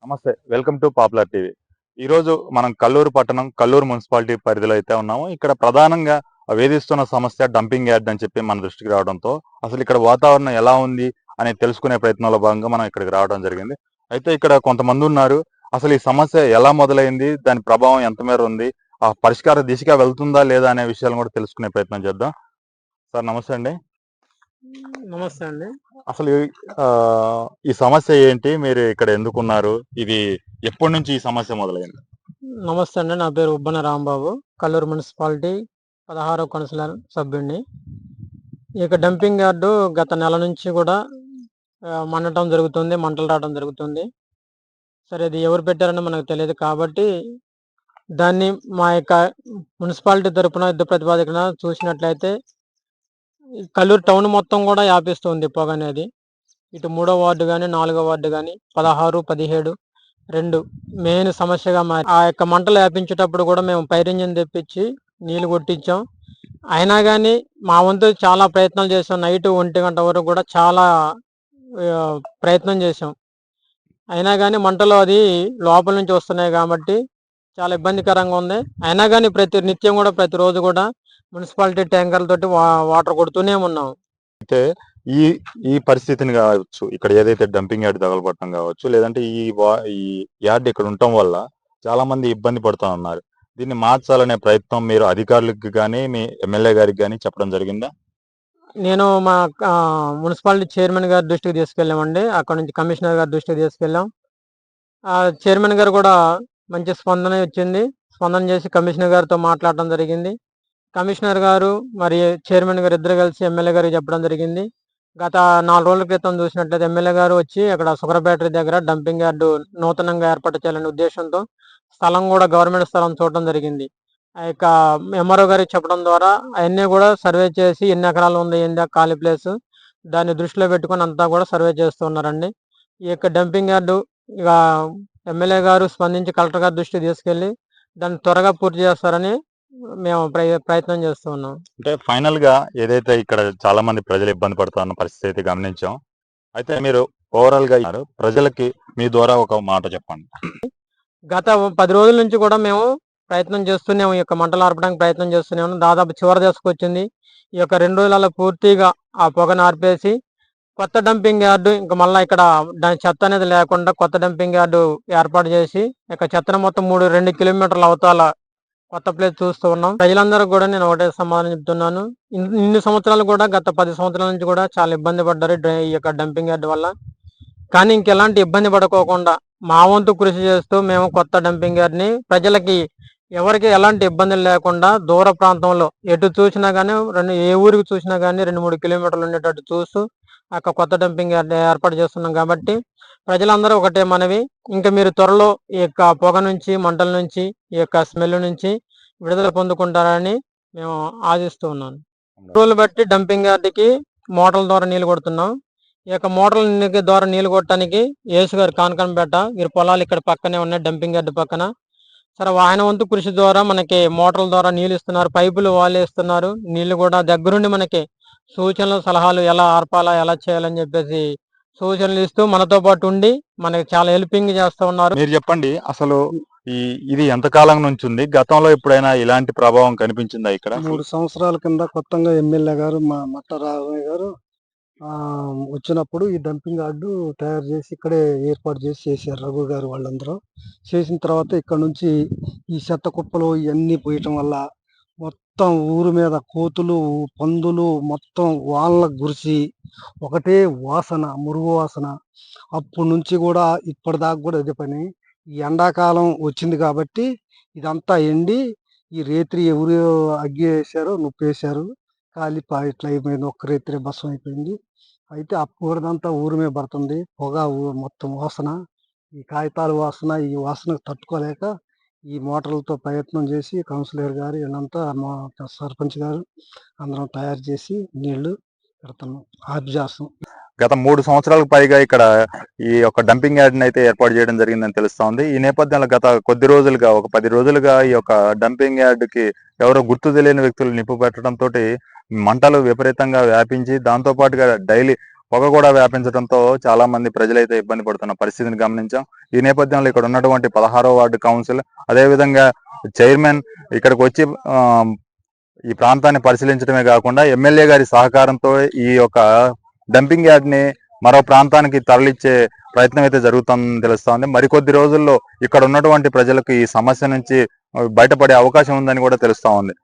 నమస్తే. Welcome to popular TV. ఈరోజు మనం కల్లూరు పట్టణం, కల్లూరు మున్సిపాలిటీ పరిధిలో అయితే ఉన్నాము. ఇక్కడ ప్రధానంగా వేధిస్తున్న సమస్య డంపింగ్ యార్డ్ అని చెప్పి మన దృష్టికి రావడంతో, అసలు ఇక్కడ వాతావరణం ఎలా ఉంది అనేది తెలుసుకునే ప్రయత్నంలో భాగంగా మనం ఇక్కడికి రావడం జరిగింది. అయితే ఇక్కడ కొంతమంది ఉన్నారు. అసలు ఈ సమస్య ఎలా మొదలైంది? దాని ప్రభావం ఎంత మేర ఉంది? ఆ పరిష్కార దిశగా వెళ్తుందా లేదా అనే విషయాలను కూడా తెలుసుకునే ప్రయత్నం చేద్దాం. సార్ నమస్తే అండి. నమస్తే అండి. అసలు ఈ సమస్య ఏంటి? మీరు ఇక్కడ ఎందుకున్నారు? ఇది ఎప్పటి నుంచి ఈ సమస్య మొదలైంది? నమస్తే అండి. నా పేరు ఉబ్బన రాంబాబు. కల్లూరు మున్సిపాలిటీ 16వ కౌన్సిలర్ సభ్యుడిని. ఈ యొక్క డంపింగ్ యార్డు గత నెల నుంచి కూడా మండటం జరుగుతుంది. మంటలు రావడం జరుగుతుంది. సరే, ఇది ఎవరు పెట్టారని మనకు తెలియదు కాబట్టి దాన్ని మా యొక్క మున్సిపాలిటీ తరపున యుద్ధ ప్రతిపాదకన చూసినట్లయితే కల్లూరు టౌన్ మొత్తం కూడా వ్యాపిస్తుంది పొగ అనేది. ఇటు 3వ వార్డు కానీ, 4వ వార్డు కానీ, 16, 17 2 మెయిన్ సమస్యగా మారి ఆ యొక్క మంటలు వ్యాపించేటప్పుడు కూడా మేము ఫైర్ ఇంజిన్ తెప్పించి నీళ్లు కొట్టించాం. అయినా కానీ మా వంతు చాలా ప్రయత్నాలు చేసాం. నైట్ 1 గంట వరకు కూడా చాలా ప్రయత్నం చేసాం. అయినా కానీ మంటలు అది లోపల నుంచి వస్తున్నాయి కాబట్టి చాలా ఇబ్బందికరంగా ఉంది. అయినా కానీ నిత్యం కూడా ప్రతిరోజు కూడా మున్సిపాలిటీ ట్యాంకర్లతోటి వాటర్ కొడుతూనే ఉన్నాం. అయితే ఈ ఈ పరిస్థితిని కావచ్చు, ఇక్కడ ఏదైతే డంపింగ్ యార్డ్ తగలబడటం కావచ్చు, లేదంటే ఈ యార్డ్ ఇక్కడ ఉండటం వల్ల చాలా మంది ఇబ్బంది పడుతూ ఉన్నారు. దీన్ని మార్చాలనే ప్రయత్నం మీరు అధికారులకు కానీ, మీ ఎమ్మెల్యే గారికి కానీ చెప్పడం జరిగిందా? నేను మా మున్సిపాలిటీ చైర్మన్ గారి దృష్టికి తీసుకెళ్ళామండి. అక్కడ నుంచి కమిషనర్ గారి దృష్టికి తీసుకెళ్ళాం. చైర్మన్ గారు కూడా మంచి స్పందన వచ్చింది. స్పందన చేసి కమిషనర్ గారితో మాట్లాడడం జరిగింది. కమిషనర్ గారు మరి చైర్మన్ గారు ఇద్దరు కలిసి ఎమ్మెల్యే గారికి చెప్పడం జరిగింది. గత 4 రోజుల క్రితం చూసినట్లయితే ఎమ్మెల్యే గారు వచ్చి అక్కడ షుగర్ ఫ్యాక్టరీ దగ్గర డంపింగ్ యార్డు నూతనంగా ఏర్పాటు చేయాలనే ఉద్దేశంతో స్థలం కూడా గవర్నమెంట్ స్థలం చూడడం జరిగింది. ఆ యొక్క ఎంఆర్ఓ గారికి చెప్పడం ద్వారా అవన్నీ కూడా సర్వే చేసి ఎన్ని ఎకరాలు ఉంది, ఏంది ఖాళీ ప్లేస్, దాన్ని దృష్టిలో పెట్టుకొని అంతా కూడా సర్వే చేస్తున్నారండి. ఈ యొక్క డంపింగ్ యార్డు ఇక ఎమ్మెల్యే గారు స్పందించి కలెక్టర్ గారి దృష్టికి తీసుకెళ్లి దాన్ని త్వరగా పూర్తి చేస్తారని మేము ప్రయత్నం చేస్తూ ఉన్నాం. అంటే ఫైనల్ గా ఏదైతే ఇక్కడ చాలా మంది ప్రజలు ఇబ్బంది పడుతున్న పరిస్థితి అయితే గమనించాం. అయితే మీరు ఓవరాల్ గా ప్రజలకి మీ ద్వారా ఒక మాట చెప్పండి. గత 10 రోజుల నుంచి కూడా మేము ప్రయత్నం చేస్తున్నాము. ఈ యొక్క మంటలు ఆర్పడానికి ప్రయత్నం చేస్తున్నాము. దాదాపు చివరి దశకు వచ్చింది. ఈ యొక్క 2 రోజులలో పూర్తిగా ఆ పొగను ఆర్పేసి కొత్త డంపింగ్ యార్డు ఇంకా మళ్ళీ ఇక్కడ దాని చెత్త అనేది లేకుండా కొత్త డంపింగ్ యార్డు ఏర్పాటు చేసి ఇక చెత్తను మొత్తం 2 కిలోమీటర్ల అవతల కొత్త ప్లేస్ చూస్తూ ఉన్నాం. ప్రజలందరూ కూడా నేను ఒకటే సమాధానం చెప్తున్నాను. ఇన్ని సంవత్సరాలు కూడా గత 10 సంవత్సరాల నుంచి కూడా చాలా ఇబ్బంది పడ్డారు ఈ యొక్క డంపింగ్ యార్డ్ వల్ల. కానీ ఇంకెలాంటి ఇబ్బంది పడకోకుండా మా వంతు కృషి చేస్తూ మేము కొత్త డంపింగ్ యార్డ్ ని ప్రజలకి ఎవరికి ఎలాంటి ఇబ్బందులు లేకుండా దూర ప్రాంతంలో ఎటు చూసినా కానీ ఏ ఊరికి చూసినా కానీ 2-3 కిలోమీటర్లు ఉండేటట్టు చూస్తూ అక్కడ కొత్త డంపింగ్ యార్డ్ ఏర్పాటు చేస్తున్నాం. కాబట్టి ప్రజలందరూ ఒకటే మనవి, ఇంకా మీరు త్వరలో ఈ యొక్క పొగ నుంచి, మంటల నుంచి, ఈ యొక్క స్మెల్ నుంచి విడుదల పొందుకుంటారని మేము ఆశిస్తూ ఉన్నాను. రోజులు బట్టి డంపింగ్ యార్డ్కి మోటార్ల ద్వారా నీళ్లు కొడుతున్నాం. ఈ యొక్క మోటార్ల ద్వారా నీళ్లు కొట్టడానికి యేసు గారు కానకంపేట వీరి పొలాలు ఇక్కడ పక్కనే ఉన్నాయి. డంపింగ్ యార్డ్ పక్కన సరే ఆయన వంతు కృషి ద్వారా మనకి మోటార్ల ద్వారా నీళ్ళు ఇస్తున్నారు. పైపులు వాళ్ళే ఇస్తున్నారు. నీళ్లు కూడా దగ్గరుండి మనకి సూచనలు, సలహాలు ఎలా ఆర్పాలా, ఎలా చేయాలని చెప్పేసి సూచనలు ఇస్తూ మనతో పాటు ఉండి మనకి చాలా హెల్పింగ్ చేస్తూ ఉన్నారు. మీరు చెప్పండి, అసలు ఇది ఎంతకాలం నుంచి ఉంది? గతంలో ఎప్పుడైనా ఇలాంటి ప్రభావం కనిపించిందా ఇక్కడ? 3 సంవత్సరాల కింద కొత్తగా ఎమ్మెల్యే గారు మట్ట రాఘవయ్య గారు వచ్చినప్పుడు ఈ డంపింగ్ యార్డు తయారు చేసి ఇక్కడే ఏర్పాటు చేశారు. రఘు గారు వాళ్ళందరూ చేసిన తర్వాత ఇక్కడ నుంచి ఈ చెత్త కుప్పలు ఇవన్నీ పోయటం వల్ల మొత్తం ఊరు మీద కోతులు, పందులు మొత్తం వాళ్ళకు గురిసి ఒకటే వాసన, మురుగు వాసన. అప్పటి నుంచి కూడా ఇప్పటిదాకా కూడా అదే పని. ఈ ఎండాకాలం వచ్చింది కాబట్టి ఇదంతా ఎండి ఈ రేత్రి ఎవరు అగ్గి వేసారో నొప్పేశారు, కాలిపా ఇట్లా అయిపోయింది. ఒక్క రేత్రి భస్మం అయిపోయింది. అయితే ఆ పొగదంతా ఊరి మీద పడుతుంది. పొగ మొత్తం వాసన, ఈ కాగితాల వాసన, ఈ వాసనకు తట్టుకోలేక ఈ మోటార్లతో ప్రయత్నం చేసి కౌన్సిలర్ గారు వీళ్ళంతా మా సర్పంచ్ గారు అందరం తయారు చేసి నీళ్లు పెడుతున్నాం, ఆఫ్ చేస్తాం. గత 3 సంవత్సరాలకు పైగా ఇక్కడ ఈ యొక్క డంపింగ్ యార్డ్ అయితే ఏర్పాటు చేయడం జరిగిందని తెలుస్తా ఉంది. ఈ నేపథ్యంలో గత కొద్ది రోజులుగా, ఒక 10 రోజులుగా ఈ యొక్క డంపింగ్ యార్డ్ కి ఎవరో గుర్తు తెలియని వ్యక్తులు నిప్పు పెట్టడంతో మంటలు విపరీతంగా వ్యాపించి దాంతో పాటుగా డైలీ పొగ కూడా వ్యాపించడంతో చాలా మంది ప్రజలైతే ఇబ్బంది పడుతున్న పరిస్థితిని గమనించాం. ఈ నేపథ్యంలో ఇక్కడ ఉన్నటువంటి 16వ వార్డు కౌన్సిల్, అదేవిధంగా చైర్మన్ ఇక్కడికి వచ్చి ఈ ప్రాంతాన్ని పరిశీలించడమే కాకుండా ఎమ్మెల్యే గారి సహకారంతో ఈ యొక్క డంపింగ్ యార్డ్ ని మరో ప్రాంతానికి తరలిచ్చే ప్రయత్నం అయితే జరుగుతుందని తెలుస్తోంది. మరికొద్ది రోజుల్లో ఇక్కడ ఉన్నటువంటి ప్రజలకు ఈ సమస్య నుంచి బయటపడే అవకాశం ఉందని కూడా తెలుస్తా ఉంది.